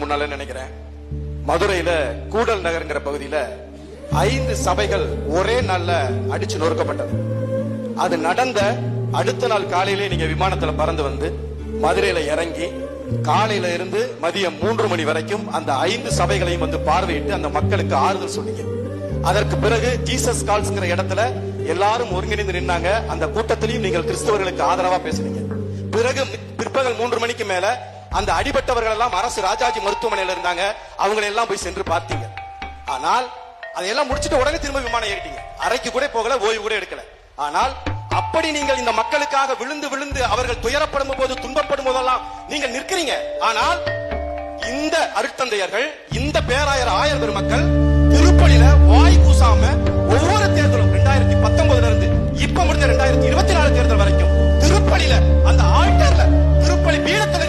முன்னால நினைக்கிறேன், மதுரையில கூடல் நகர்ங்கிற பகுதியில 5 சபைகள் ஒரே நாள்ல அடிச்சு நொறுக்கப்பட்டது. அது நடந்த அடுத்த நாள் காலையிலே நீங்க விமானத்துல பறந்து வந்து மதுரையில இறங்கி காலையில இருந்து மதியம் 3 மணி வரைக்கும் அந்த 5 சபைகளையும் வந்து பார்வையிட்டு அந்த மக்களுக்கு ஆறுதல் சொன்னீங்க. அதற்கு பிறகு ஜீசஸ் கால்ஸ்ங்கிற இடத்துல எல்லாரும் ஒருங்கிணைந்து நின்னாங்க. அந்த கூட்டத்திலையும் நீங்கள் கிறிஸ்தவர்களுக்கு ஆதரவா பேசுனீங்க. பிறகு பிற்பகல் 3 மணிக்கு மேல அந்த அடிபட்டவர்கள் எல்லாம் அரசு ராஜாஜி மருத்துவமனையில இருந்தாங்க. அவங்களை எல்லாம் போய் சென்று பார்த்தீங்க. ஆனால் அதையெல்லாம் முடிச்சுட்டு உடனே திரும்ப விமானம் ஏறிட்டீங்க. அறைக்கு கூட போகல, ஓய்வு கூட எடுக்கல. ஆனால் அப்படி நீங்கள் இந்த மக்களுக்காக விழுந்து விழுந்து அவர்கள் துயரப்படும் போது துன்பப்படும் போதெல்லாம் நீங்கள் நிற்கிறீங்க. ஆனால் இந்த அருட்தந்தையர்கள், இந்த பேராயர் ஆயர் பெருமக்கள் திருப்பலியில வாய் கூசாம ஒவ்வொரு தேர்தலும் 2019 இருந்து இப்ப முடிஞ்ச 2024 தேர்தல் வரைக்கும் திருப்பலியில அந்த ஆல்டர்ல திருப்பலி பீடத்துல